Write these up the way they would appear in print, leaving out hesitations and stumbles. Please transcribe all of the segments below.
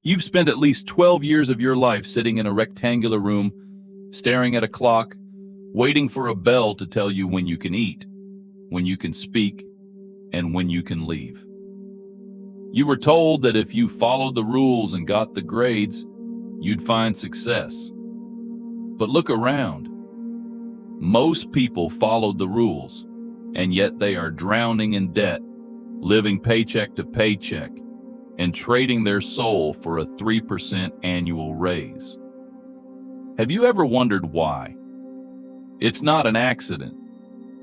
You've spent at least 12 years of your life sitting in a rectangular room, staring at a clock, waiting for a bell to tell you when you can eat, when you can speak, and when you can leave. You were told that if you followed the rules and got the grades, you'd find success. But look around. Most people followed the rules, and yet they are drowning in debt, living paycheck to paycheck, and trading their soul for a 3% annual raise. Have you ever wondered why? It's not an accident.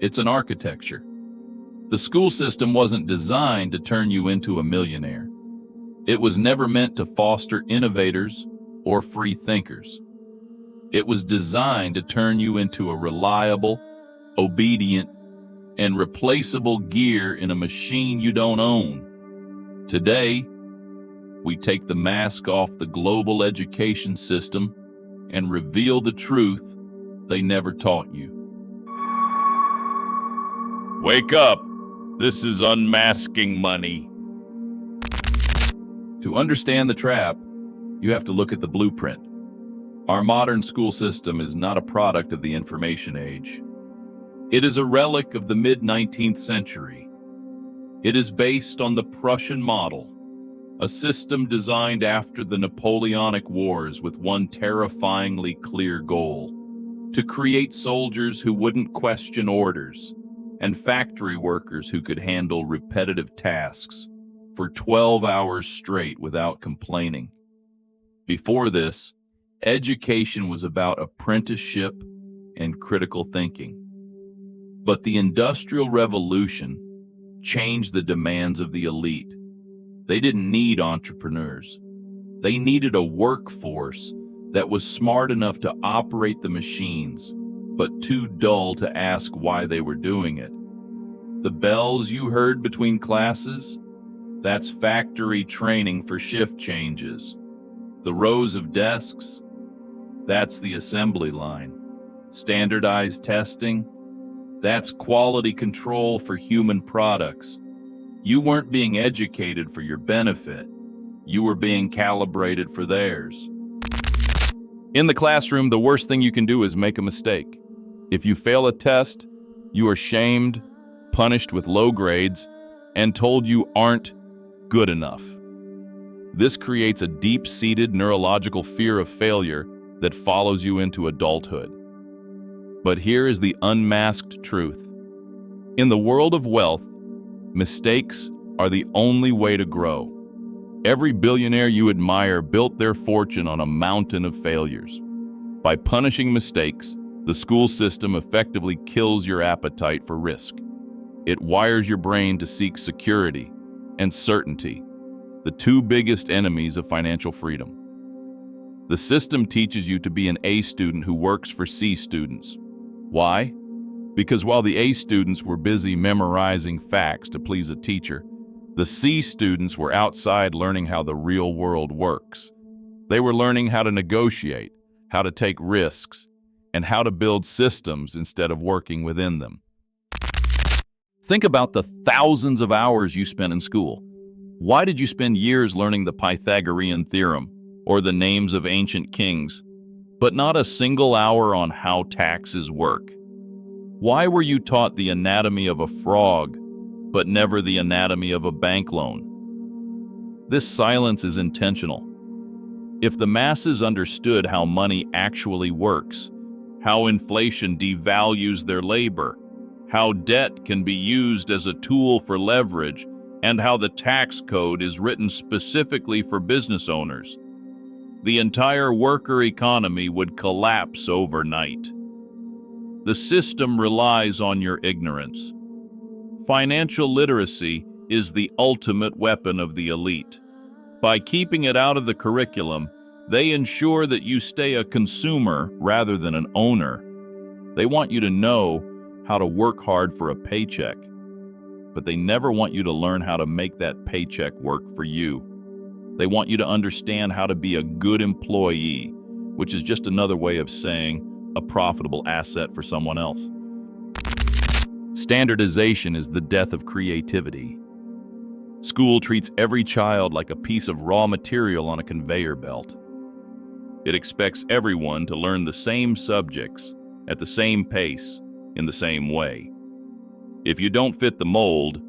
It's an architecture. The school system wasn't designed to turn you into a millionaire. It was never meant to foster innovators or free thinkers. It was designed to turn you into a reliable, obedient, and replaceable gear in a machine you don't own. Today, we take the mask off the global education system and reveal the truth they never taught you. Wake up! This is Unmasking Money. To understand the trap, you have to look at the blueprint. Our modern school system is not a product of the information age. It is a relic of the mid-19th century. It is based on the Prussian model, a system designed after the Napoleonic Wars with one terrifyingly clear goal: to create soldiers who wouldn't question orders and factory workers who could handle repetitive tasks for 12 hours straight without complaining. Before this, education was about apprenticeship and critical thinking. But the Industrial Revolution changed the demands of the elite. They didn't need entrepreneurs. They needed a workforce that was smart enough to operate the machines, but too dull to ask why they were doing it. The bells you heard between classes? That's factory training for shift changes. The rows of desks? That's the assembly line. Standardized testing? That's quality control for human products. You weren't being educated for your benefit. You were being calibrated for theirs. In the classroom, the worst thing you can do is make a mistake. If you fail a test, you are shamed, punished with low grades, and told you aren't good enough. This creates a deep-seated neurological fear of failure that follows you into adulthood. But here is the unmasked truth. In the world of wealth, mistakes are the only way to grow. Every billionaire you admire built their fortune on a mountain of failures. By punishing mistakes, the school system effectively kills your appetite for risk. It wires your brain to seek security and certainty, the two biggest enemies of financial freedom. The system teaches you to be an A student who works for C students. Why? Because while the A students were busy memorizing facts to please a teacher, the C students were outside learning how the real world works. They were learning how to negotiate, how to take risks, and how to build systems instead of working within them. Think about the thousands of hours you spent in school. Why did you spend years learning the Pythagorean theorem or the names of ancient kings, but not a single hour on how taxes work? Why were you taught the anatomy of a frog, but never the anatomy of a bank loan? This silence is intentional. If the masses understood how money actually works, how inflation devalues their labor, how debt can be used as a tool for leverage, and how the tax code is written specifically for business owners, the entire worker economy would collapse overnight. The system relies on your ignorance. Financial literacy is the ultimate weapon of the elite. By keeping it out of the curriculum, they ensure that you stay a consumer rather than an owner. They want you to know how to work hard for a paycheck, but they never want you to learn how to make that paycheck work for you. They want you to understand how to be a good employee, which is just another way of saying a profitable asset for someone else. Standardization is the death of creativity. School treats every child like a piece of raw material on a conveyor belt. It expects everyone to learn the same subjects at the same pace in the same way. If you don't fit the mold,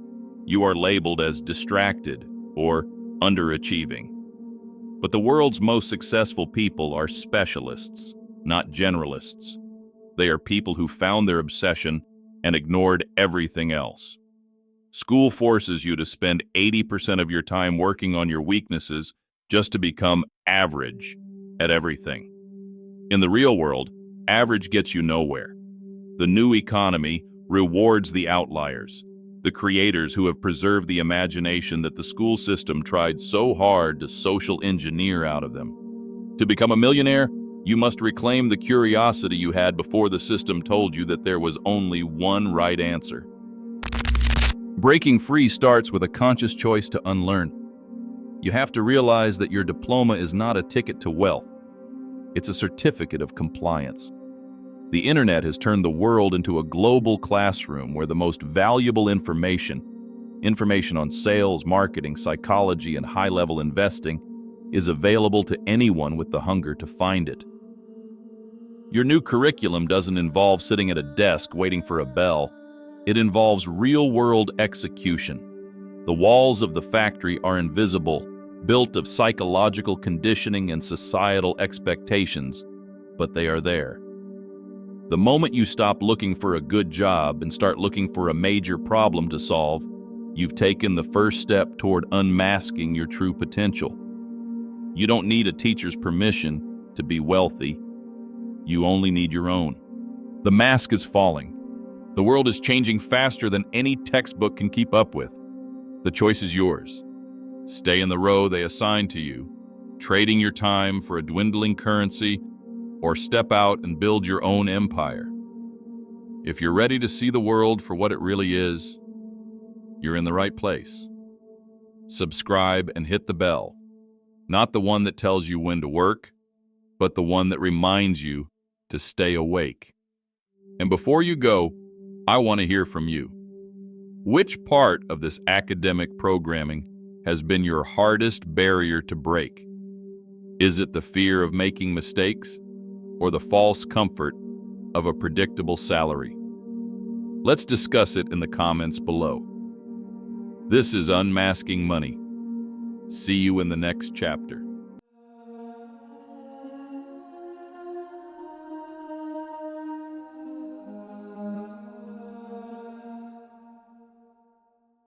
you are labeled as distracted or underachieving. But the world's most successful people are specialists, not generalists. They are people who found their obsession and ignored everything else. School forces you to spend 80% of your time working on your weaknesses just to become average at everything. In the real world, average gets you nowhere. The new economy rewards the outliers, the creators who have preserved the imagination that the school system tried so hard to social engineer out of them. To become a millionaire, you must reclaim the curiosity you had before the system told you that there was only one right answer. Breaking free starts with a conscious choice to unlearn. You have to realize that your diploma is not a ticket to wealth. It's a certificate of compliance. The internet has turned the world into a global classroom where the most valuable information on sales, marketing, psychology, and high-level investing, is available to anyone with the hunger to find it. Your new curriculum doesn't involve sitting at a desk waiting for a bell. It involves real-world execution. The walls of the factory are invisible, built of psychological conditioning and societal expectations, but they are there. The moment you stop looking for a good job and start looking for a major problem to solve, you've taken the first step toward unmasking your true potential. You don't need a teacher's permission to be wealthy. You only need your own. The mask is falling. The world is changing faster than any textbook can keep up with. The choice is yours. Stay in the row they assign to you, trading your time for a dwindling currency, or step out and build your own empire. If you're ready to see the world for what it really is, you're in the right place. Subscribe and hit the bell. Not the one that tells you when to work, but the one that reminds you to stay awake. And before you go, I want to hear from you. Which part of this academic programming has been your hardest barrier to break? Is it the fear of making mistakes, or the false comfort of a predictable salary? Let's discuss it in the comments below. This is Unmasking Money. See you in the next chapter.